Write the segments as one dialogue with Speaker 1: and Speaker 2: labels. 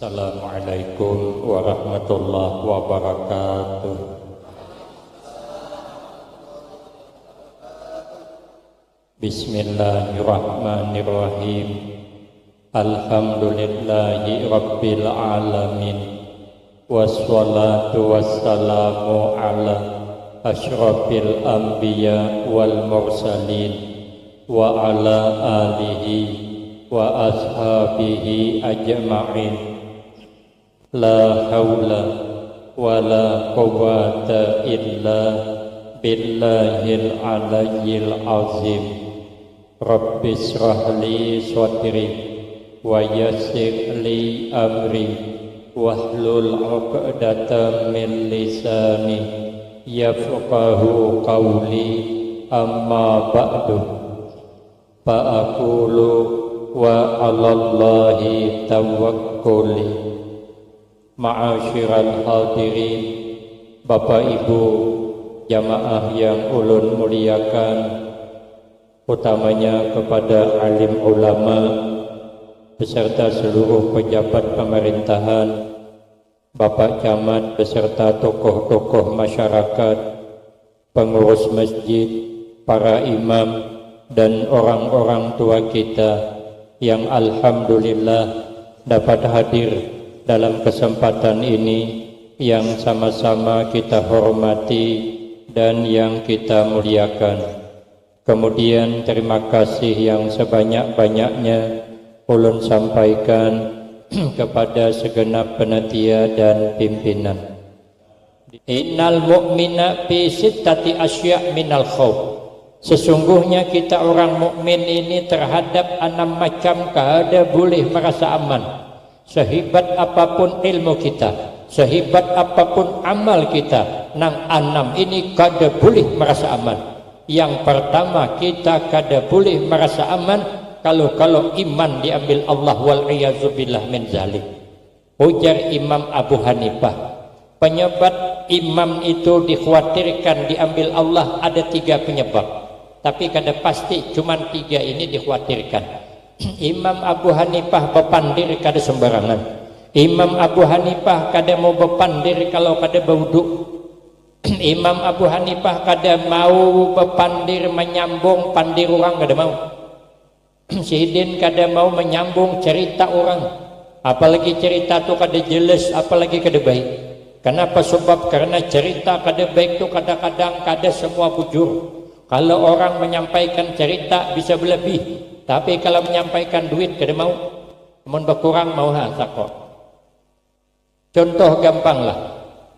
Speaker 1: Assalamualaikum warahmatullahi wabarakatuh. Bismillahirrahmanirrahim. Alhamdulillahi rabbil alamin. Wassalatu wassalamu ala asyrafil anbiya wal mursalin wa ala alihi wa ashabihi ajma'in. La haula wa la quwwata illa billahil aliyyil azim. Rabbi shrah li sadri wa yassir li amri wahlul 'uqdatam min lisani yafqahu qawli. Amma ba'du, fa aqulu wa 'alallahi tawakkuli. Ma'asyiral hadirin, Bapak Ibu jamaah yang ulun muliakan, utamanya kepada alim ulama beserta seluruh pejabat pemerintahan, Bapak Camat beserta tokoh-tokoh masyarakat, pengurus masjid, para imam dan orang-orang tua kita yang alhamdulillah dapat hadir dalam kesempatan ini yang sama-sama kita hormati dan yang kita muliakan. Kemudian terima kasih yang sebanyak-banyaknya ulun sampaikan kepada segenap panitia dan pimpinan. Innal mu'mina fi sittati asya' minal khauf. Sesungguhnya kita orang mukmin ini terhadap 6 macam keadaan boleh merasa aman. Sehebat apapun ilmu kita, sehebat apapun amal kita, nang 6 ini kada boleh merasa aman. Yang pertama, kita kada boleh merasa aman kalau iman diambil Allah, wal iyazubillah min zalik. Ujar Imam Abu Hanifah, penyebab imam itu dikhawatirkan diambil Allah ada 3 penyebab, tapi kada pasti cuman 3 ini dikhawatirkan. Imam Abu Hanifah bepandir kada sembarangan. Imam Abu Hanifah kada mau bepandir kalau kada bauduk. Imam Abu Hanifah kada mau bepandir menyambung pandir orang, kada mau. Sidin kada mau menyambung cerita orang, apalagi cerita tu kada jelas, apalagi kada baik. Kenapa? Sebab karena cerita kada baik tu kadang-kadang kada semua bujur. Kalau orang menyampaikan cerita bisa berlebih, tapi kalau menyampaikan duit kada mau. Mun berkurang mau sakok. Contoh gampanglah,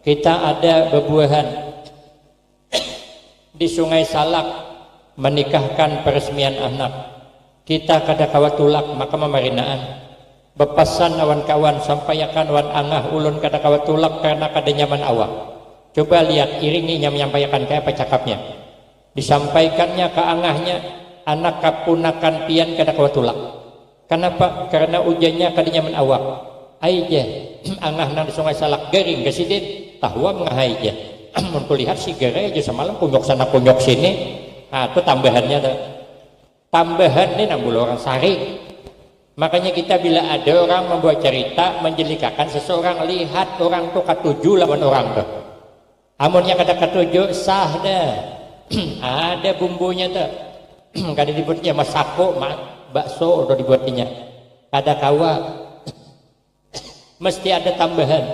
Speaker 1: kita ada bebuahan di Sungai Salak menikahkan peresmian anak. Kita kada kawatulak maka memarinaan. Bepasan awan kawan sampai akan wan angah ulun kada kawatulak karena kada nyaman awak. Coba lihat iringinya menyampaikan kayak apa cakapnya. Disampaikannya ke angahnya, anak kapunakan pian kada kawatulak. Kenapa? Karena ujannya kada nyaman awak. Aija angah nang di Sungai Salak garing kesidin tahwa mengahaija. Mun kulihat si gere aja semalam kunyok sana kunyok sini. Itu tambahannya tuh. Tambahan ini nambul orang sari. Makanya kita bila ada orang membuat cerita menjelikakan seseorang, lihat orang tuh katuju lawan orang tuh. Amunnya kada katuju sah dah. Ada bumbunya tuh. Kada dibuatnya masako, bakso udah dibuatnya. Kada kawa. Mesti ada tambahan.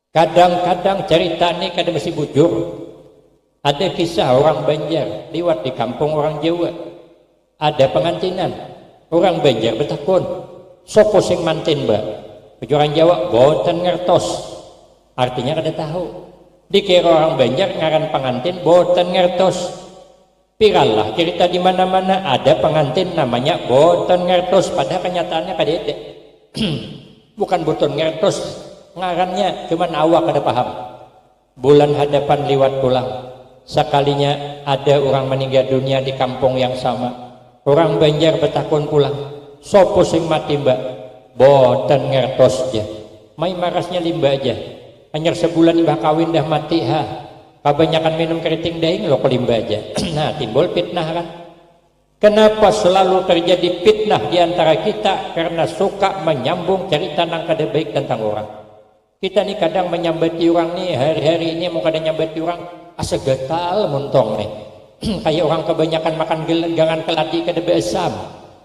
Speaker 1: Kadang-kadang cerita ini kada mesti bujur. Ada kisah orang Banjar liwat di kampung orang Jawa. Ada pengantinan. Orang Banjar bertakun, sopo sing mantin mbak? Orang Jawa boten ngertos. Artinya kada tahu. Dikira orang Banjar ngaran pengantin boten ngertos. Piralah cerita di mana-mana ada pengantin namanya boten ngertos, padahal kenyataannya kada ada. Bukan boten ngertos, ngarannya cuman awak kada paham. Bulan hadapan liwat pulang, sekalinya ada orang meninggal dunia di kampung yang sama. Orang Banjar bertakun pulang, sopo sing mati mbak? Boten ngertos aja. Mai marasnya limba aja. Hanya sebulan mbak kawin dah mati ha. Kebanyakan minum keriting daing lo kelimba aja. Nah timbul fitnah kan. Kenapa selalu terjadi fitnah di antara kita? Karena suka menyambung cerita nang kada baik tentang orang. Kita nih kadang menyambati orang nih, hari-hari ini mau kada nyambati orang, asa gatal montong nih. Kayak orang kebanyakan makan gangan keladi kada beasam.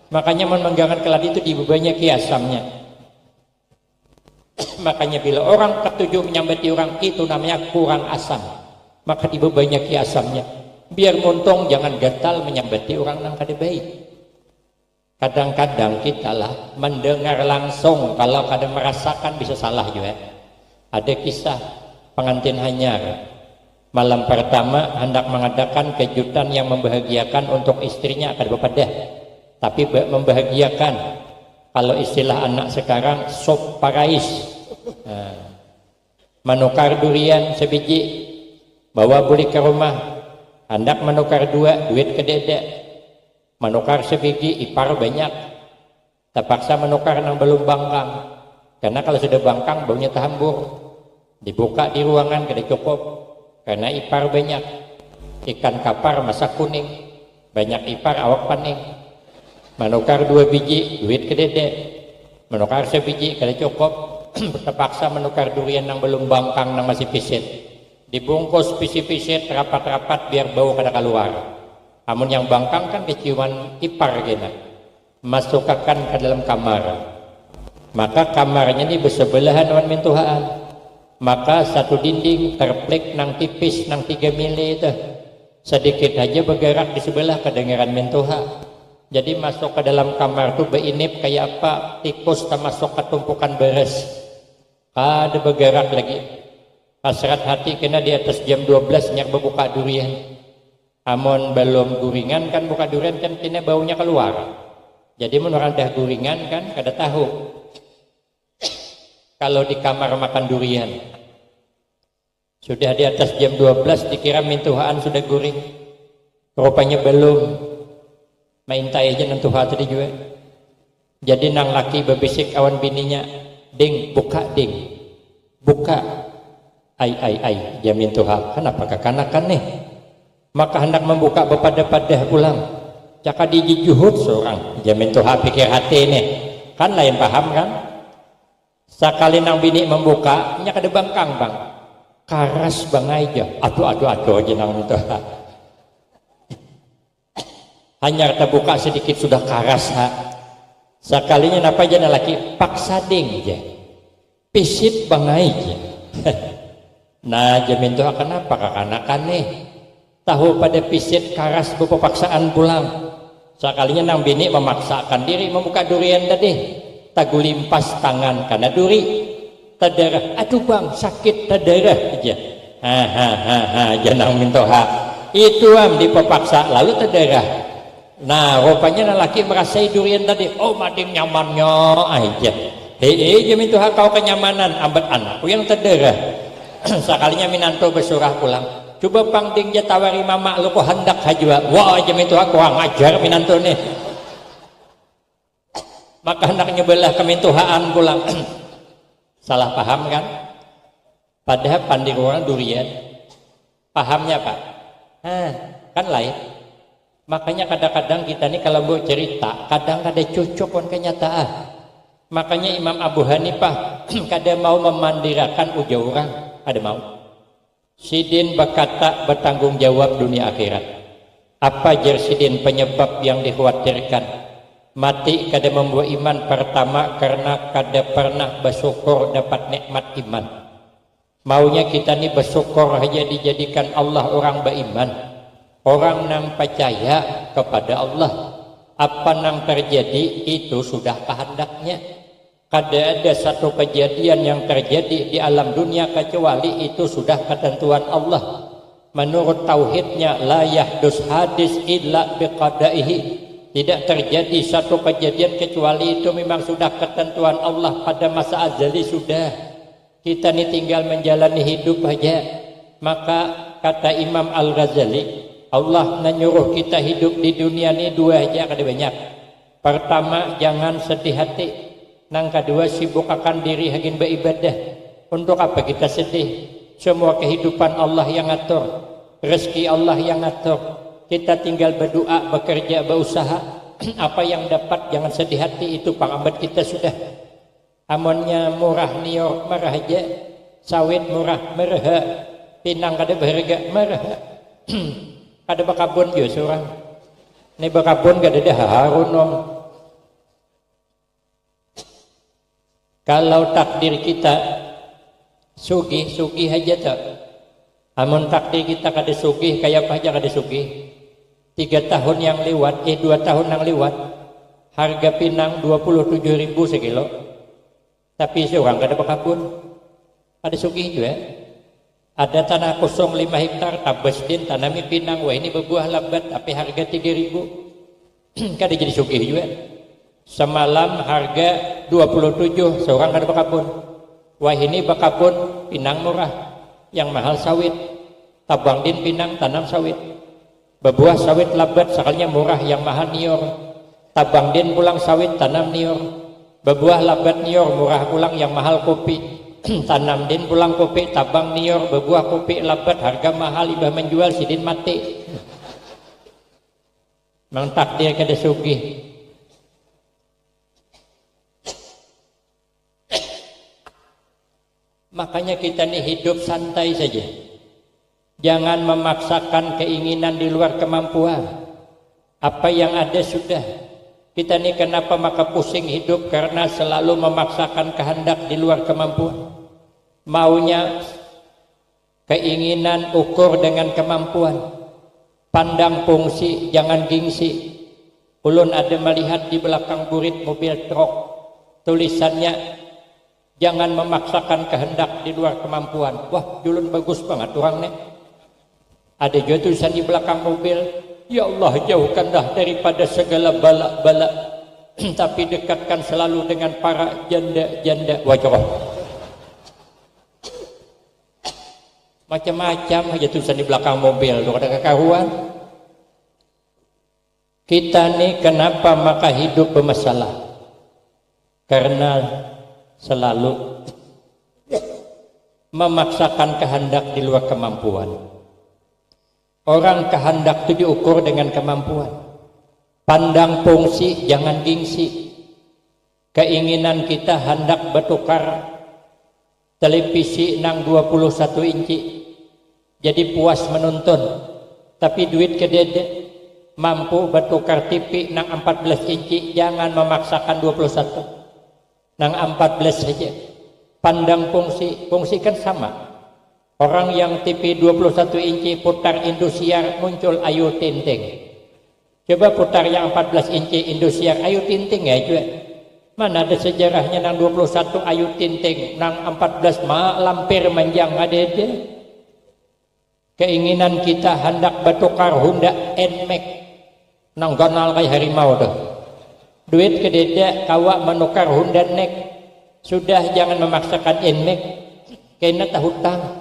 Speaker 1: Makanya menggangan keladi itu dibebanyaki asamnya. Makanya bila orang ketujuh menyambati orang itu namanya kurang asam, maka dibebanyaki asamnya. Biar montong jangan gatal menyambati orang yang kada baik. Kadang-kadang kita lah mendengar langsung, kalau kada merasakan bisa salah juga. Ada kisah pengantin hanyar, malam pertama hendak mengadakan kejutan yang membahagiakan untuk istrinya kada bepadah, tapi membahagiakan. Kalau istilah anak sekarang sop parais. Menukar durian sebiji, bawa beli ke rumah. Hendak menukar 2, duit ke dedek. Menukar sebiji, ipar banyak. Terpaksa menukar yang belum bangkang. Karena kalau sudah bangkang, baunya terhambur. Dibuka di ruangan, kada cukup. Karena ipar banyak. Ikan kapar masak kuning. Banyak ipar, awak paning. Menukar 2 biji, duit ke dedek. Menukar sebiji, kada cukup. Terpaksa menukar durian yang belum bangkang, yang masih pisit. Dibungkus pisit-pisit rapat-rapat biar bau kada keluar. Amun yang bangkang kan keciuman ipar gina. Masukkan ke dalam kamar. Maka kamarnya ini bersebelahan dengan mintuhaan. Maka satu dinding terplek nang tipis nang 3 mili itu. Sedikit aja bergerak di sebelah kedengaran mintuha. Jadi masuk ke dalam kamar tuh beinip kayak apa? Tikus tak masuk ke tumpukan beres. Ada bergerak lagi. Hasrat hati kena di atas jam 12 nyak berbuka durian. Amon belum guringan kan buka durian kan kena baunya keluar. Jadi menurut dah guringan kan kada tahu. Kalau di kamar makan durian. Sudah di atas jam 12 dikira mintuhaan sudah guring. Rupanya belum. Maintai aja nentuha tadi juga. Jadi nang laki berbisik awan bininya, "Ding, buka ding. Buka." Ai, jamin Tuhan, kenapa kekanakan nih? Maka hendak membuka bepadah-padah pulang. Caka dijuhut seorang, jamin Tuhan pikir hati nih. Kan lain paham kan? Sekali nang bini membuka, nya kada bangkang bang. Karas bang aja. Aduh aja nang Tuhan. Hanya terbuka sedikit sudah karas ha. Sekalinya napa aja laki paksa ding aja. Pisit bang aja. Nah jamin Tuhan kenapa kakanakan nih tahu pada pisit karas berpaksaan pulang. Sekalinya nang bini memaksakan diri membuka durian tadi tagulimpas tangan karena duri tadarah. Aduh bang sakit tadarah aja. Janang mintoha itu am dipaksa lalu tadarah. Nah rupanya lelaki merasai durian tadi. Oh mading nyamannya aja. Jamin Tuhan kau kenyamanan ambat anakku yang tadarah. Sekalinya minanto bersurah pulang. Coba pangding dia tawari mama lu kok hendak hajwa. Wah jamin Tuhan kurang ajar minanto nih. Maka hendak nyebelah kemintuhaan pulang. Salah paham kan? Padahal pandai orang durian. Pahamnya pak? Kan lain. Makanya kadang-kadang kita nih kalau mau cerita kadang ada cocok dengan kenyataan. Makanya Imam Abu Hanifah kadang mau memandirakan ujar orang. Ada mau Sidin berkata bertanggung jawab dunia akhirat. Apa jar Sidin penyebab yang dikhawatirkan? Mati kada membuat iman pertama karena kada pernah bersyukur dapat nikmat iman. Maunya kita ni bersyukur aja dijadikan Allah orang beriman, orang yang percaya kepada Allah. Apa yang terjadi itu sudah kehendaknya. Kada ada satu kejadian yang terjadi di alam dunia kecuali itu sudah ketentuan Allah. Menurut tauhidnya la yahdus hadis illa biqadaihi. Tidak terjadi satu kejadian kecuali itu memang sudah ketentuan Allah pada masa azali sudah. Kita ini tinggal menjalani hidup aja. Maka kata Imam Al-Ghazali, Allah menyuruh kita hidup di dunia ini 2 aja kada banyak. Pertama jangan sedih hati. Nang kedua sibuk akan diri hagin beribadah. Untuk apa kita sedih? Semua kehidupan Allah yang ngatur, rezeki Allah yang ngatur. Kita tinggal berdoa, bekerja, berusaha. Apa yang dapat jangan sedih hati, itu pengambat kita sudah. Amonnya murah New York marah aja, sawit murah merah, Pinang kada berharga marah. Kada bakabon jo seorang. Ini bakabon kada ada harun om. Kalau takdir kita sugih aja tak. Amun takdir kita kada sugih, kayak apa aja kada sugih. 3 tahun yang lewat, 2 tahun yang lewat, harga pinang 27.000 sekilo. Tapi seorang kada bakabon, ada sugih juga. Ada tanah kosong 5 hektar, tabas din tanami pinang, wah ini berbuah lambat, tapi harga 3.000. Kada jadi sugih juga. Semalam harga 27, seorang kada bakabon. Wah ini bakabon pinang murah, yang mahal sawit. Tabang din pinang tanam sawit. Berbuah sawit lambat sakalnya murah, yang mahal nior. Tabang din pulang sawit tanam nior. Berbuah lambat nior, murah pulang, yang mahal kopi. Tanam din pulang kopi, tabang nior. Berbuah kopi lambat, harga mahal, ibah menjual sidin mati. Mang takdir kada sugih. Makanya kita nih hidup santai saja. Jangan memaksakan keinginan di luar kemampuan. Apa yang ada sudah. Kita ini kenapa maka pusing hidup? Karena selalu memaksakan kehendak di luar kemampuan. Maunya keinginan ukur dengan kemampuan. Pandang fungsi, jangan gengsi. Ulun ada melihat di belakang burit mobil truk. Tulisannya, jangan memaksakan kehendak di luar kemampuan. Wah, ulun bagus banget orangnya. Ada juga tulisan di belakang mobil, ya Allah jauhkanlah daripada segala bala-bala, tapi dekatkan selalu dengan para janda-janda. Wajah macam-macam aja tulisan di belakang mobil, lu ada kekaruan. Kita nih kenapa maka hidup bermasalah? Karena selalu memaksakan kehendak di luar kemampuan. Orang kehendak itu diukur dengan kemampuan. Pandang fungsi, jangan gengsi. Keinginan kita hendak bertukar televisi nang 21 inci. Jadi puas menonton. Tapi duit kedede. Mampu bertukar TV nang 14 inci. Jangan memaksakan 21. Nang 14 saja. Pandang fungsi. Fungsi kan sama. Orang yang TV 21 inci putar Indosiar muncul Ayu Ting Ting. Coba putar yang 14 inci Indosiar Ayu Ting Ting ya juga. Mana ada sejarahnya nang 21 Ayu Ting Ting, nang 14 lampir manjang ada aja. Keinginan kita hendak bertukar Honda NMAX nang ganal kayak harimau tuh. Duit kededa kawak menukar Honda NMAX. Sudah jangan memaksakan NMAX. Kena tak hutang.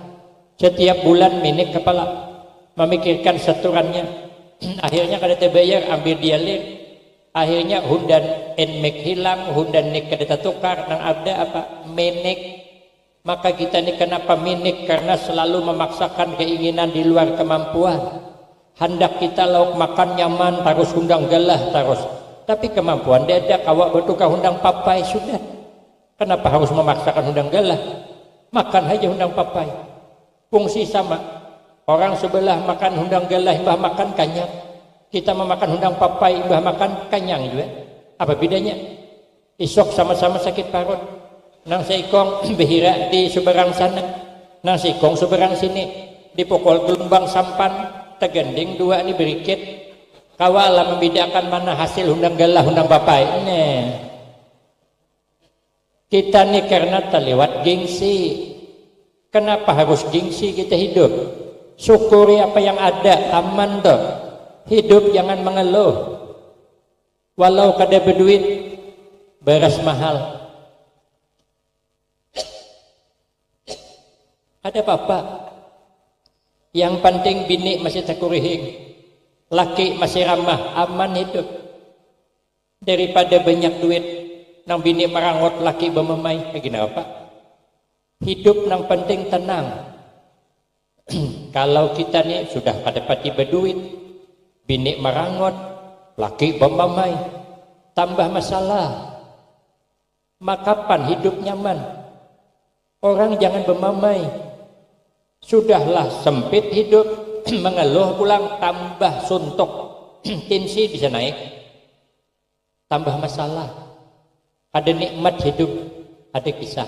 Speaker 1: Setiap bulan minik kepala memikirkan setorannya. Akhirnya kada terbayar, ambil dia lin. Akhirnya Honda NMAX hilang, Honda NMAX kada tertukar, nang ada apa? Minik. Maka kita ini kenapa minik? Karena selalu memaksakan keinginan di luar kemampuan. Hendak kita lauk makan nyaman, terus hundang galah terus. Tapi kemampuan dia ada, kawak bertukar hundang papai sudah. Kenapa harus memaksakan hundang galah? Makan aja hundang papai. Fungsi sama. Orang sebelah makan hundang galah, mbah makan kanyang. Kita memakan hundang papai, mbah makan kanyang juga. Apa bedanya? Isok sama-sama sakit parut. Nang seikong behira di seberang sana, nang seikong seberang sini. Dipukul gelombang sampan, tegending dua ini berikit. Kawala membedakan mana hasil hundang galah, hundang papai. Nih. Kita nih karena terlewat gengsi. Kenapa harus gengsi kita hidup? Syukuri apa yang ada, aman toh. Hidup jangan mengeluh. Walau kada berduit, beras mahal. Ada apa-apa. Yang penting bini masih takurihing. Laki masih ramah, aman hidup. Daripada banyak duit, nang bini merangot laki bermemai, apa? Hidup nang penting tenang. Kalau kita nih sudah kada pati berduit, bini marangot, laki pemamai, tambah masalah. Maka kapan hidup nyaman? Orang jangan bermamai. Sudahlah sempit hidup, mengeluh pulang, tambah suntuk, tensi bisa naik, tambah masalah. Ada nikmat hidup, ada kisah.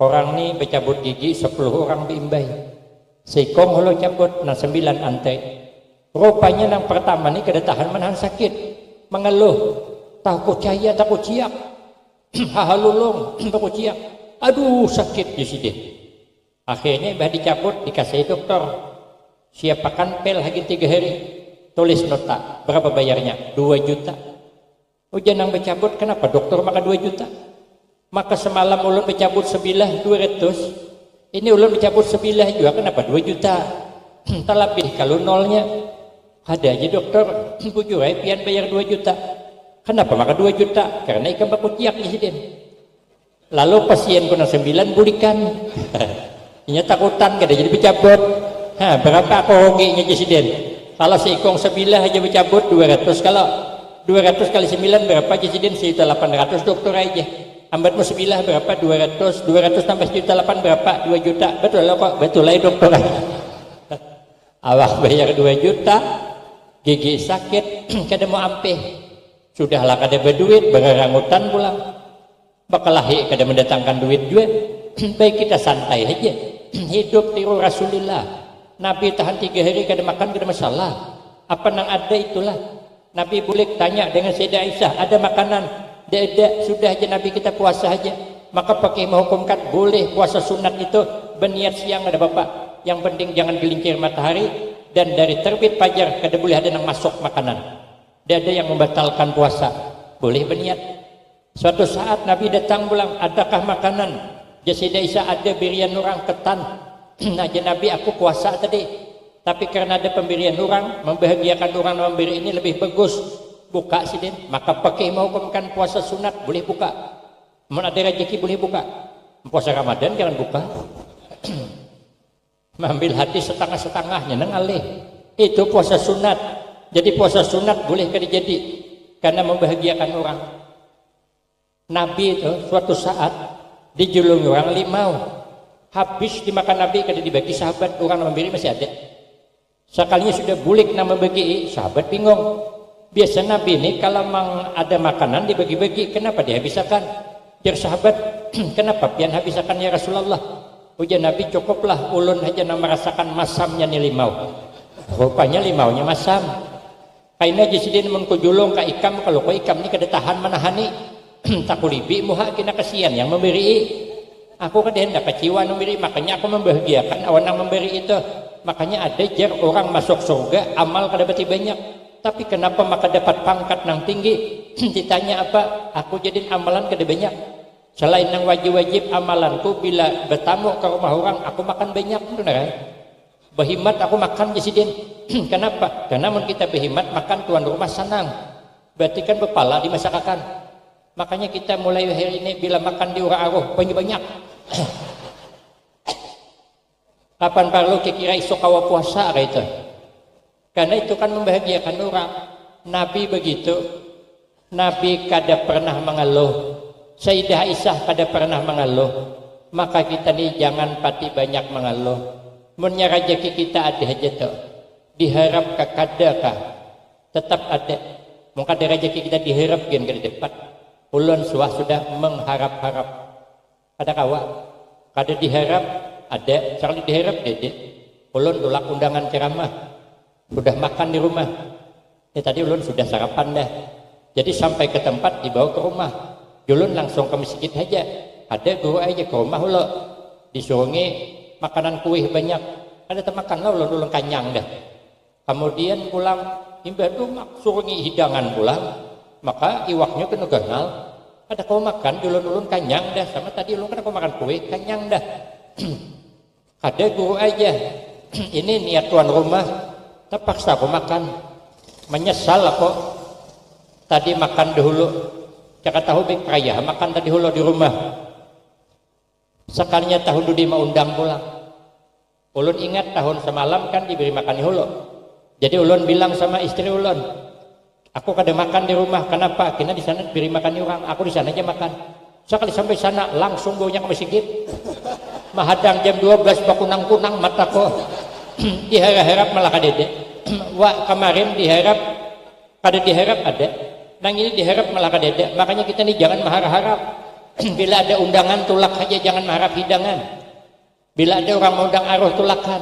Speaker 1: Orang ini bercabut gigi 10 orang diimbai. Sekong holo cabut, 9 antai. Rupanya yang pertama ini kedatahan menahan sakit, mengeluh, takut cahaya, takut ciak, hahalulung, takut ciak. Aduh sakit di sini. Akhirnya bah dicabut, dikasih dokter. Siapakan pel lagi 3 hari. Tulis nota, berapa bayarnya? 2 juta. Ujian yang bercabut, kenapa dokter maka 2 juta? Maka semalam ulun bercabut sebilah 200. Ini ulun bercabut sebilah juga, kenapa 2 juta? Tak lebih kalau nolnya. Ada aja dokter, bujur pian bayar 2 juta. Kenapa maka 2 juta? Karena ikan baku tiak di sini. Lalu pasien kena 9 bulikan. Ini takutan kada jadi bercabut. Berapa aku ruginya di sini? Kalau seikong sebilah aja bercabut 200, kalau 200 kali 9 berapa di sini? 1.800 dokter aja. Ambatmu sebilah berapa? 200 tambah 1.800 berapa? 2 juta. Betul lah kok, betul lah dokter. Awak bayar 2 juta, gigi sakit, kada mau ampeh. Sudahlah kada berduit, berangutan pulang. Bakalahi kada mendatangkan duit juga. Baik kita santai aja. Hidup tiru Rasulullah. Nabi tahan 3 hari kada makan kada masalah. Apa nang ada itulah. Nabi boleh tanya dengan Sayyidah Aisyah, ada makanan? Tidak, sudah aja Nabi kita puasa aja. Maka pakai menghukumkan boleh puasa sunat itu berniat siang ada bapak. Yang penting jangan gelincir matahari dan dari terbit fajar kada boleh ada yang masuk makanan. Tidak ada yang membatalkan puasa. Boleh berniat. Suatu saat Nabi datang pulang, adakah makanan? Sayyidah Aisyah, ada berian orang ketan. Aja Nabi aku puasa tadi. Tapi karena ada pemberian orang, membahagiakan orang memberi ini lebih bagus. Buka sidin, maka pakai mau kan puasa sunat boleh buka. Mau ada rezeki boleh buka. Puasa Ramadan jangan buka. Mengambil hati setengah-setengahnya nang alih. Itu puasa sunat. Jadi puasa sunat boleh kada jadi karena membahagiakan orang. Nabi itu suatu saat dijulungi orang limau. Habis dimakan Nabi kada dibagi sahabat, orang memberi masih ada. Sekalinya sudah bulik nama bagi sahabat bingung. Biasa Nabi ini kalau memang ada makanan dibagi-bagi, kenapa dihabiskan? Biar sahabat, kenapa pian habiskan ya Rasulullah? Ujian Nabi cukuplah ulun aja nak merasakan masamnya nih limau. Rupanya limaunya masam. Kaina jisidin mun kujulung ka ikam, kalau ko ikam ni kada tahan manahani. Takulibi muha kina kasihan yang memberi. Aku kada hendak kecewa memberi, makanya aku membahagiakan awan yang memberi itu. Makanya ada jar orang masuk surga amal kada beti banyak. Tapi kenapa maka dapat pangkat nang tinggi? Ditanya apa? Aku jadi amalan kada banyak. Selain nang wajib-wajib amalanku bila bertamu ke rumah orang aku makan banyak, benar? Berhimat aku makan jasidin. Kenapa? Karena mun kita berhimat makan tuan rumah senang. Berarti kan kepala dimasakakan. Makanya kita mulai hari ini bila makan di urah-aruh banyak-banyak. Kapan perlu kira iso kawa puasa kayak itu? Karena itu kan membahagiakan orang. Nabi begitu. Nabi kada pernah mengeluh. Sayyidah Aisyah kada pernah mengeluh. Maka kita ni jangan pati banyak mengeluh. Munnya rezeki kita ada aja tuh. Diharap kadakah? Tetap ada. Mungkin ada rezeki kita diharap gen ke depan. Ulun sudah mengharap-harap. Ada kawa? Kada diharap ada. Sekali diharap dede. Ulun tolak undangan ceramah. Sudah makan di rumah. Tadi ulun sudah sarapan dah. Jadi sampai ke tempat dibawa ke rumah. Ulun langsung ke masjid aja. Ada guru aja ke rumah ulun. Disuruhi makanan kuih banyak. Ada temakan lah ulun kanyang dah. Kemudian pulang imbah rumah suruhi hidangan pulang. Maka iwaknya kena ganal. Ada kau makan ulun kanyang dah. Sama tadi ulun kena kau makan kuih kanyang dah. Ada guru aja. Ini niat tuan rumah. Terpaksa aku makan, menyesal aku tadi makan dahulu. Cakap tahu baik kaya makan tadi dulu di rumah. Sekalinya tahun dudi mau undang pulang. Ulun ingat tahun semalam kan diberi makan dahulu. Jadi ulun bilang sama istri ulun, aku kada makan di rumah. Kenapa? Karena di sana diberi makan orang. Aku di sana aja makan. Sekali sampai sana langsung baunya ke masjid. Mahadang jam 12 bakunang-kunang mataku. Diharap-harap malah kadede. Wah kemarin diharap kada diharap ada. Nang ini diharap malah kadede. Makanya kita nih jangan mengharap-harap. Bila ada undangan tulak aja, jangan mengharap hidangan. Bila ada orang mau undang arwah tulakan.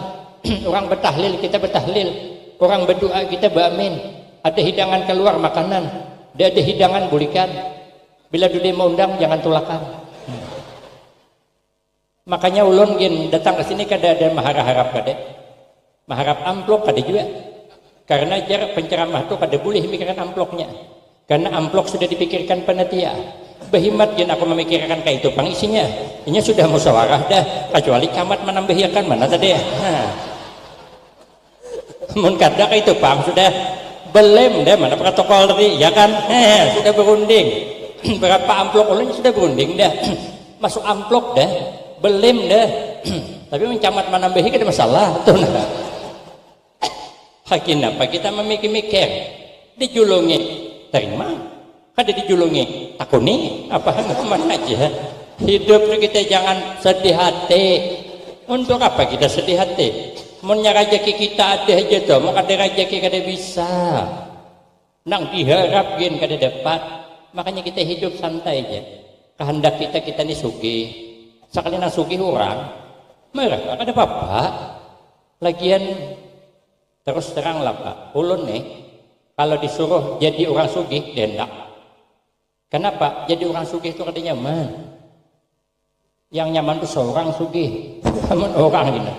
Speaker 1: Orang bertahlil kita bertahlil. Orang berdoa kita beramin. Ada hidangan keluar makanan. Dia ada hidangan bulikan. Bila dia mau undang jangan tulakan. Makanya ulun gin datang ke sini kada ada mengharap-harap kada. Mengharap amplop kada juga. Karena jarak penceramah itu kada boleh mikirkan amplopnya. Karena amplop sudah dipikirkan panitia. Behimat gin aku memikirkan kayak itu pengisinya. Ini sudah musyawarah dah. Kecuali camat menambahiakan mana tadi. Mun kada kayak itu pang sudah belem dah mana protokol tadi ya kan. Sudah berunding. Berapa amplop ulun sudah berunding dah. Masuk amplop dah. Belem dah. Tapi mencamat menambahi kada masalah tuh. Hakin apa kita memikir-mikir dijulungi terima kada dijulungi takuni apa mana aja hidup kita jangan sedih hati. Untuk apa kita sedih hati? Munnya rezeki kita ada aja tuh, mau kada rezeki kada bisa. Nang diharap gin kada dapat. Makanya kita hidup santai aja. Kehendak kita ni sugih. Sekali nang sugih orang, mereka kada apa-apa. Lagian terus terang lah Pak, ulun nih kalau disuruh jadi orang sugih dia hendak. Kenapa? Jadi orang sugih itu kada nyaman. Yang nyaman itu seorang sugih, namun orang gini.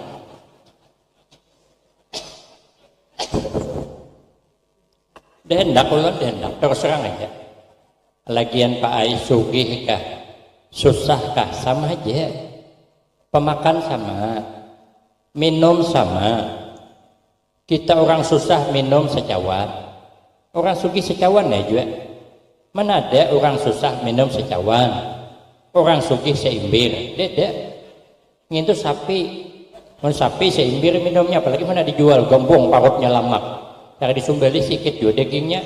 Speaker 1: Dia hendak ulun, dia hendak terus terang aja. Lagian Pak Ai sugih kah, susah kah, sama aja. Pemakan sama, minum sama. Kita orang susah minum secawan, orang sugih secawan ya juga. Mana ada orang susah minum secawan, orang sugih seimbir. Dede, itu sapi, sapi seimbir minumnya, apalagi mana dijual gombong parutnya lamak. Cara disumbali sikit juga dagingnya,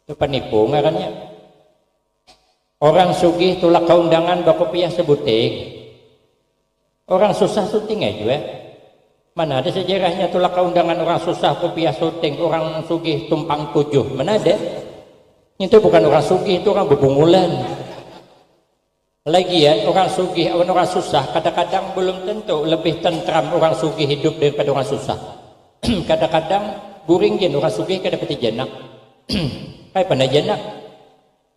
Speaker 1: itu penipu ngarannya. Orang sugih tulak keundangan bakopiah sebuting, orang susah syuting ya juga. Mana ada sejarahnya tulak keundangan orang susah kopiah syuting, orang sugih tumpang tujuh, mana ada? Itu bukan orang sugih, itu orang bebungulan. Lagian orang sugih, orang susah kadang-kadang belum tentu lebih tentram orang sugih hidup daripada orang susah. Kadang-kadang guringgin orang sugih kada peti jenak. Kayak pandai jenak.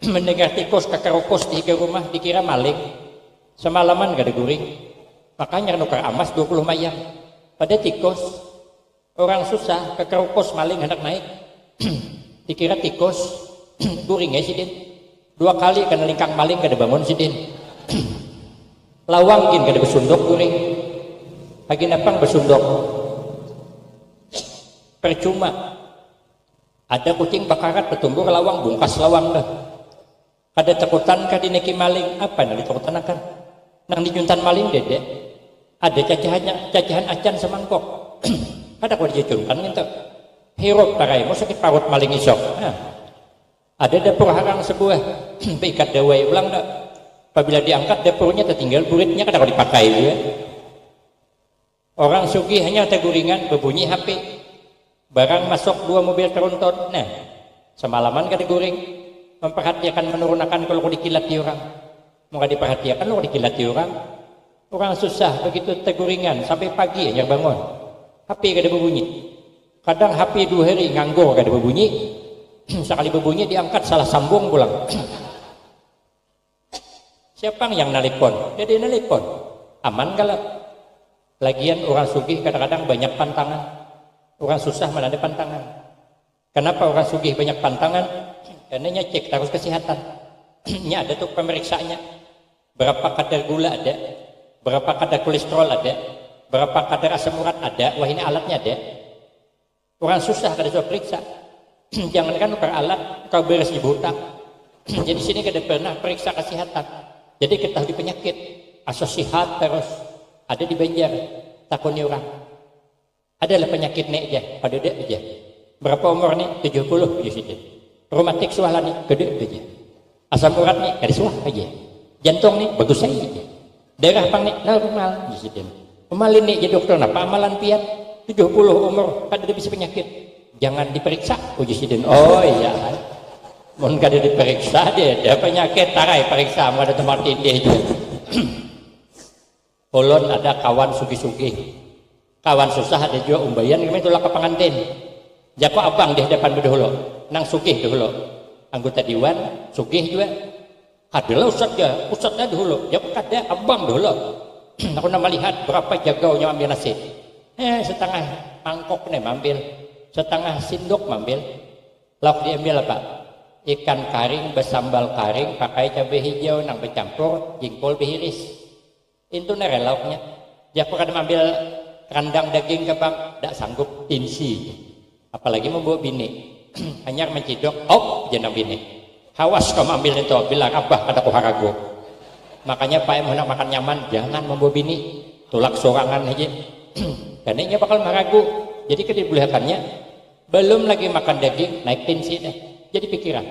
Speaker 1: Mendengar tikus kakarokos di rumah dikira maling. Semalaman kada guring. Makanya nukar amas 20 mayang. Pada tikus, orang susah kakarokos maling hendak naik. Dikira tikus, guring ya sidin. 2 kali kena lingkang maling kada bangun sidin. Lawang gin kada besundok guring. Lagi napang besundok. Percuma. Ada kucing bakarat bertumbuh lawang bungkas lawang dah. Kada takutan ka dineki maling, apa nang ditakutan akan? Nang dijuntan maling dede. Ada cacahan acan semangkok. Kada kau dijunkan minta. Hirop tarai, mau sakit parut maling isok. Ada dapur harang sebuah, beikat dawai ulang dah. Apabila diangkat dapurnya tertinggal buritnya kada kau dipakai juga. Orang sugih hanya teguringan berbunyi HP. Barang masuk 2 mobil tronton. Nah, semalaman kada guring. Memperhatikan menurunkan kalau dikilat di orang. Mau diperhatikan kalau dikilat di orang. Orang susah begitu teguringan sampai pagi hanya bangun. HP kada berbunyi. Kadang HP 2 hari nganggur kada berbunyi. Sekali berbunyi diangkat salah sambung pulang. Siapa yang nelpon? Dia nelpon. Aman galak. Lagian orang sugih kadang-kadang banyak pantangan. Orang susah mana ada pantangan. Kenapa orang sugih banyak pantangan? Karena cek terus kesehatan. Ini ada tuh pemeriksanya. Berapa kadar gula ada, berapa kadar kolesterol ada, berapa kadar asam urat ada. Wah ini alatnya ada. Orang susah kada bisa periksa. Jangankan ukar alat, kau beres di butak. Jadi sini kada pernah periksa kesehatan. Jadi ketahui penyakit, asosihat terus ada di Banjar. Takuni orang. Adalah penyakit nek aja, pada dek aja. Berapa umur nih? 70 aja situ. Rheumatik suala nih, gede aja. Asam urat nih, garis suah aja. Jantung nih, bagus aja. Darah pang nih, normal aja situ. Pemalin nih, jadi dokter, nah amalan pian 70 umur, kada bisa penyakit. Jangan diperiksa, uji situ. Oh iya. Mun kada diperiksa dia penyakit tarai periksa, mau ada tempat tindih aja. Ulun ada kawan sugih-sugih. Kawan susah ada juga umbayan kami tolak ke pengantin. Jako abang di hadapan berdahulu, nang sugih dahulu. Anggota dewan sugih juga. Adalah ustadnya dahulu. Jako kada abang dahulu. Aku nak melihat berapa jagaunya ambil nasi. Setengah mangkok nih ambil, setengah sendok ambil. Lauk diambil apa? Ikan karing bersambal karing pakai cabai hijau nang bercampur jengkol bihiris. Itu nih lauknya. Jako kada ambil kandang daging ke bang, tak sanggup tinsi. Apalagi membawa bini. Hanya mencidok, jenang bini. Hawas kau ambil itu, bilang abah kada kuharago. Makanya Pak yang nak makan nyaman, jangan membawa bini. Tulak sorangan aja. Karena ini bakal maragu. Jadi kedibulakannya, belum lagi makan daging, naik tinsi deh. Jadi pikiran.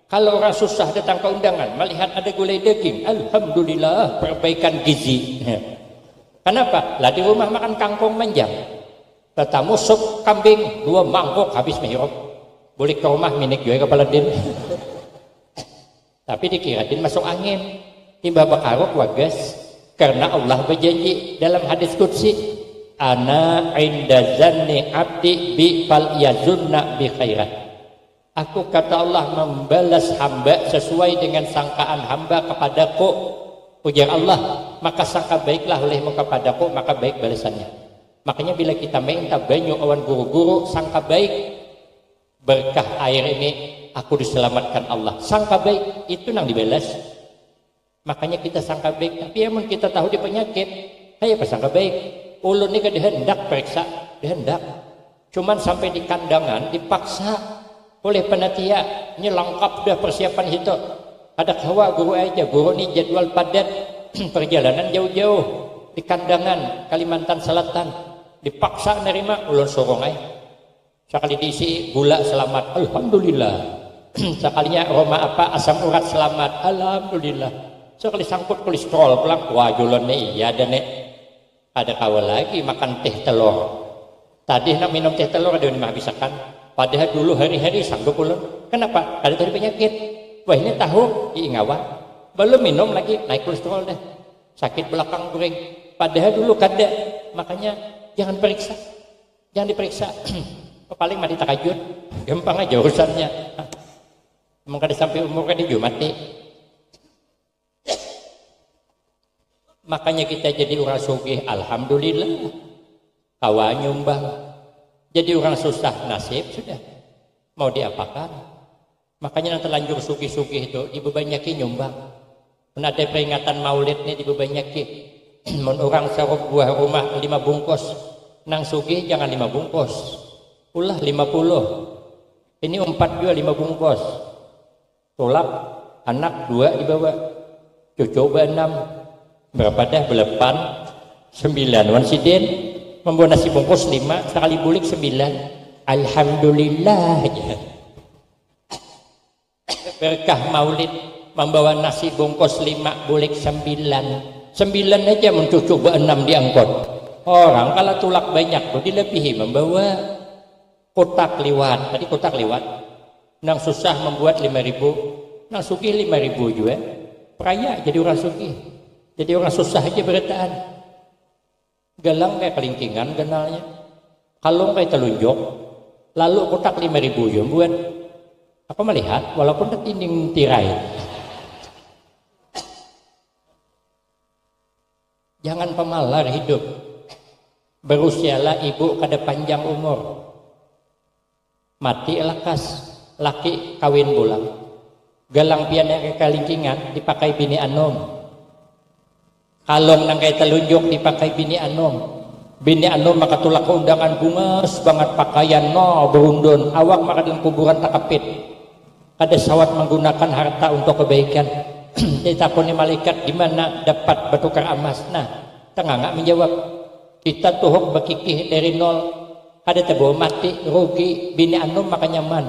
Speaker 1: Kalau orang susah datang ke undangan, melihat ada gulai daging, alhamdulillah perbaikan gizi. Kenapa? Lah di rumah makan kangkung manjang. Tetamu sup kambing 2 mangkok habis mehirop. Boleh ke rumah minik juga kepala din. Tapi dikirain masuk angin. Tiba bakaruk wagas. Karena Allah berjanji dalam hadis qudsi, ana inda zanni abdi bi fal yazunna bi khairat. Aku kata Allah membalas hamba sesuai dengan sangkaan hamba kepadaku. Ujar Allah, maka sangka baiklah olehmu kepadaku, maka baik balasannya. Makanya bila kita minta banyu awan guru-guru, sangka baik berkah air ini aku diselamatkan Allah. Sangka baik itu nang dibalas. Makanya kita sangka baik, tapi amun kita tahu di penyakit, saya apa sangka baik? Ulun ini kan dihendak periksa, dihendak. Cuman sampai di kandangan dipaksa oleh panitia, ini lengkap dah persiapan itu. Ada kawa guru aja, guru ini jadwal padat, perjalanan jauh-jauh di kandangan Kalimantan Selatan, dipaksa nerima, ulun sorong aja. Sekali diisi gula selamat, alhamdulillah. Sekalinya aroma apa asam urat selamat, alhamdulillah. Sekali sangkut kolesterol pulang, wah julon nih, iya ada nih. Ada kawa lagi makan teh telur. Tadi nak minum teh telur ada yang menghabiskan. Padahal dulu hari-hari sanggup ulun. Kenapa? Ada tadi penyakit. Wah ini tahu ngawa belum minum lagi naik kolesterol deh, sakit belakang goreng. Padahal dulu kada. Makanya jangan periksa, jangan diperiksa. Paling mati takajud, gampang aja urusannya. Emang kada sampai umur kada juga mati. Makanya kita jadi orang sugih, alhamdulillah. Kawan nyumbang. Jadi orang susah nasib sudah. Mau diapakan? Makanya yang terlanjur sugih-sugih itu dibebanyaki nyumbang. Pernah ada peringatan maulid nih dibebanyaki. Mun orang sarup buah rumah 5 bungkus. Nang sugih jangan 5 bungkus. Ulah 50. Ini 4 juga 5 bungkus. Tolak anak 2 dibawa. Cucu 6. Berapa dah? 8. 9. Wan sidin membawa nasi bungkus 5. Sekali bulik 9. Alhamdulillah aja. Berkah maulid membawa nasi bungkus 5 bulik 9 aja mencucuk 6 diangkut. Orang kalau tulak banyak tuh dilebihi membawa kotak liwat. Tadi kotak liwat nang susah membuat 5.000, nang sugih 5.000 juga peraya jadi orang sugih. Jadi orang susah aja bertahan. Galang kayak kelingkingan kenalnya, kalung kayak telunjuk, lalu kotak 5.000 juga buat apa melihat walaupun tertinding tirai. Jangan pemalar hidup. Berusialah ibu kada panjang umur. Mati lakas, laki kawin bulang. Galang pian yang kalingkingan dipakai bini anom. Kalong nang kay telunjuk dipakai bini anom. Bini anom maka tulak ke undangan bungas banget pakaian no berundun, awak maka dalam kuburan takapit. Ada sawat menggunakan harta untuk kebaikan. Ditakoni malaikat gimana dapat bertukar emas. Nah, tengah menjawab, kita tuhuk berkikih dari nol Kada tebo mati rugi bini anom maka nyaman.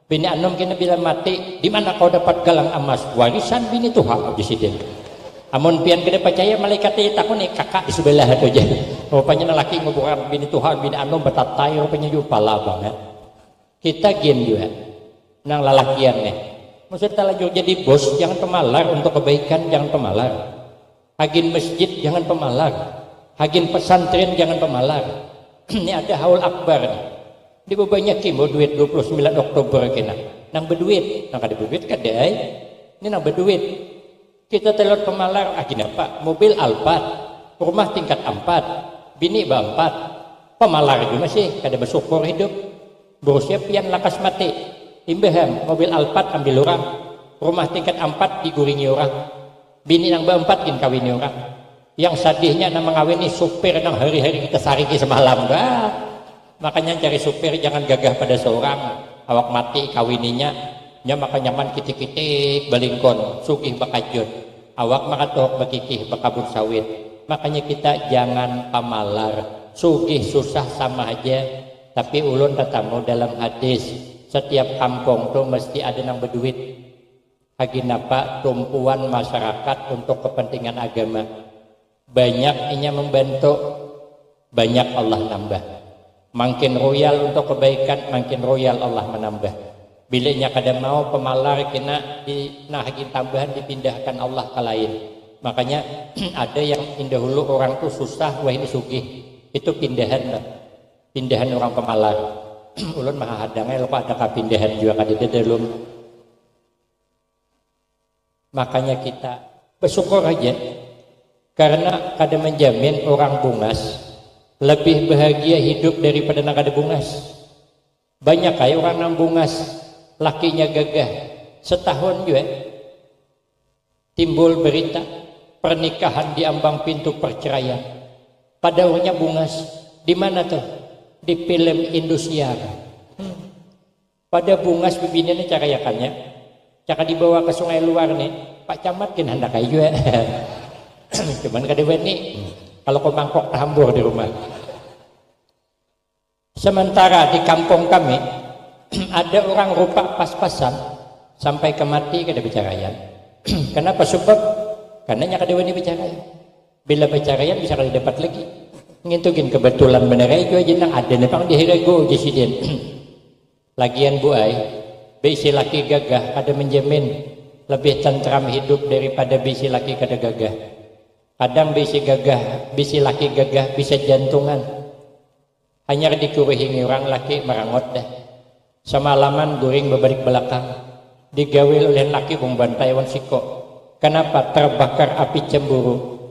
Speaker 1: Bini anom kena bila mati, di mana kau dapat galang emas? Warisan bini tuh hak presiden. Amun pian kada percaya malaikat itu takun kakak di sebelah itu aja. Rupanya lelaki ngobrol bini Tuhan, bini anom betatai rupanya juga pala banget. Kita gin juga nang lalakian nih. Maksud lanjut jadi bos, jangan pemalar untuk kebaikan, jangan pemalar. Hagin masjid jangan pemalar. Hagin pesantren jangan pemalar. Ini ada haul akbar nih. Di bebanyak kimbo duit 29 Oktober kena. Nang berduit, nang kada berduit kada ai. Ini nang berduit. Kita telot pemalar agina Pak, mobil Alphard, rumah tingkat 4, bini ba 4. Pemalar juga masih kada bersyukur hidup. Berusia pian lakas mati. Imbaham mobil Alphard ambil orang, rumah tingkat 4 diguringi orang. Bini nang ba 4 kin kawini orang. Yang sadihnya nang mengawini supir nang hari-hari kita sariki semalam bah. Makanya cari supir jangan gagah pada seorang, awak mati kawininya nya maka nyaman kitik-kitik balingkon sugih bakajun, awak maka tohok bakikih bakabun sawit. Makanya kita jangan pamalar, sugih susah sama aja. Tapi ulun tatamu dalam hadis setiap kampung tuh mesti ada nang berduit. Hagi napa tumpuan masyarakat untuk kepentingan agama. Banyak inya membantu, banyak Allah nambah. Makin royal untuk kebaikan, makin royal Allah menambah. Bila inya kada mau pemalar kena dinahagin tambahan dipindahkan Allah ke lain. Makanya ada yang dahulu orang tuh susah, wah ini sugih. Itu pindahan lah. Pindahan orang pemalar. Ulun maha hadangnya lupa ada kapindahan juga kada dalam. Makanya kita bersyukur aja. Karena kada menjamin orang bungas lebih bahagia hidup daripada nang kada bungas. Banyak kayak orang nang bungas lakinya gagah setahun juga timbul berita pernikahan di ambang pintu perceraian. Padahalnya bungas di mana tuh? Di film Indosiar. Pada bungas bibininya cara yakannya, cara dibawa ke sungai luar nih, Pak Camat kin hendak kayu ya. Cuman kadang nih kalau kau mangkok hambur di rumah. Sementara di kampung kami ada orang rupa pas-pasan sampai ke mati kada bicarayan. Kenapa? Sebab karena kada wani bicarayan. Bila bicarayan bisa kada dapat lagi. Ngintugin kebetulan bener aja aja nang ada nepang dihirego presiden. Lagian bu ai, bisi laki gagah ada menjamin lebih tentram hidup daripada bisi laki kada gagah. Kadang bisi gagah, bisi laki gagah bisa jantungan. Hanya dikuruhingi orang laki merangot dah. Semalaman guring berbalik belakang. Digawil oleh laki pembantai wan siko. Kenapa? Terbakar api cemburu.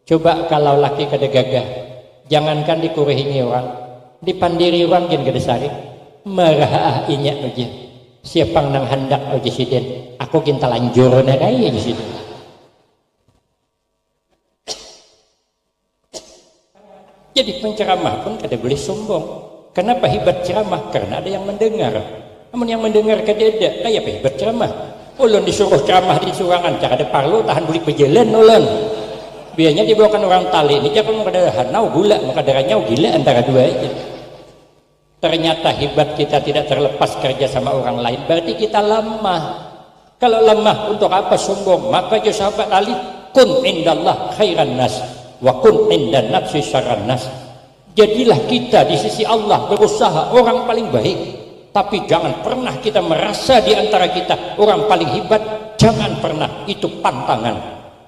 Speaker 1: Coba kalau laki kada gagah, jangankan dikuruhingi orang, dipandiri orang jen kada sari. Marah inya aja. Siapang nang hendak aja siden. Aku kinta lanjur na kaya aja siden. Jadi penceramah pun kada boleh sombong. Kenapa hebat ceramah? Karena ada yang mendengar. Namun yang mendengar kada ada, kayak apa hebat ceramah? Ulun disuruh ceramah di surangan, cak ada parlo tahan bulik berjalan ulun. Biasanya dibawakan orang tali, ini jangan kada hanau gula, maka darahnya gila antara dua aja. Ternyata hebat kita tidak terlepas kerja sama orang lain, berarti kita lemah. Kalau lemah untuk apa sombong? Maka jo sahabat Ali, kun indallah khairan nas wa kun indan nafsi syarran nas. Jadilah kita di sisi Allah berusaha orang paling baik, tapi jangan pernah kita merasa di antara kita orang paling hebat. Jangan pernah, itu pantangan.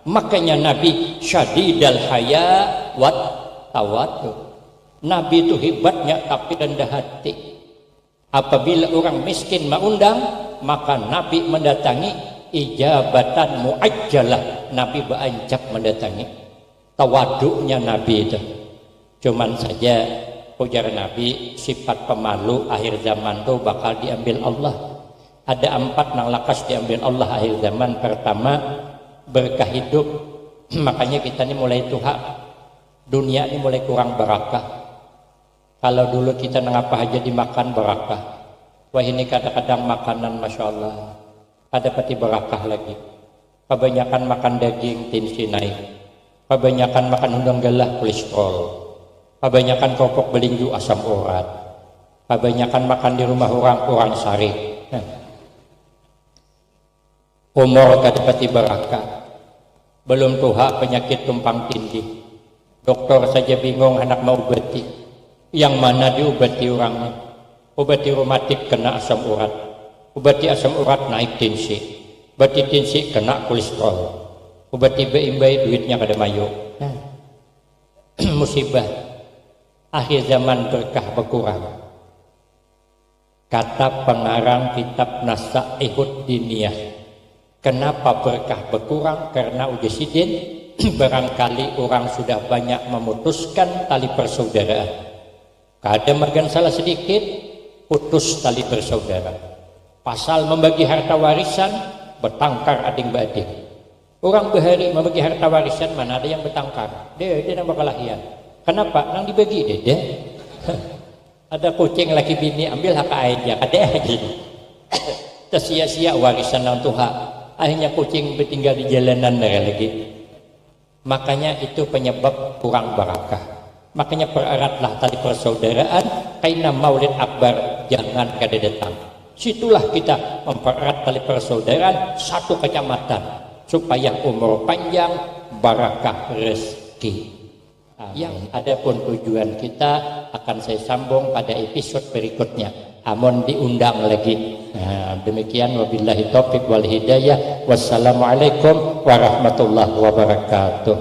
Speaker 1: Makanya Nabi syadidal haya wat tawadu. Nabi itu hebatnya tapi rendah hati. Apabila orang miskin mengundang, maka Nabi mendatangi ijabatan muajjalah. Nabi beranjak mendatangi. Tawaduknya Nabi itu. Cuman saja ujar Nabi, sifat pemalu akhir zaman tuh bakal diambil Allah. Ada 4 nang lakas diambil Allah akhir zaman. Pertama, berkah hidup. Makanya kita ini mulai tuha, dunia ini mulai kurang barakah. Kalau dulu kita nang apa aja dimakan barakah. Wah ini kadang-kadang makanan Masya Allah ada peti barakah lagi. Kebanyakan makan daging tensi naik. Kebanyakan makan udang galah kolesterol. Kebanyakan kopok belinju asam urat. Kebanyakan makan di rumah orang sari. Umur kadepati barakah. Belum tuha penyakit tumpang tindih. Dokter saja bingung hendak mau obati. Yang mana diobati orangnya? Obati reumatik kena asam urat. Obati asam urat naik tensi. Obati tensi kena kolesterol. Obati imbai duitnya kada mayu. Musibah. Akhir zaman berkah berkurang. Kata pengarang kitab Nasaihud Diniyah. Kenapa berkah berkurang? Karena ujasidin barangkali orang sudah banyak memutuskan tali persaudaraan. Kada mergan salah sedikit, putus tali bersaudara. Pasal membagi harta warisan, bertangkar ading-bading. Orang bahari membagi harta warisan, mana ada yang bertangkar? Dia nak berkelahian. Kenapa? Nang dibagi dede. Ada kucing laki bini ambil hak aja, ada aja. Tersia-sia warisan nang tuha. Akhirnya kucing bertinggal di jalanan lagi. Makanya itu penyebab kurang barakah. Makanya pereratlah tali persaudaraan. Kaina Maulid Akbar jangan kada datang. Situlah kita mempererat tali persaudaraan satu kecamatan supaya umur panjang, barakah rezeki. Yang ada pun tujuan kita akan saya sambung pada episode berikutnya. Amun diundang lagi. Nah, demikian wabillahi taufiq wal hidayah. Wassalamualaikum warahmatullahi wabarakatuh.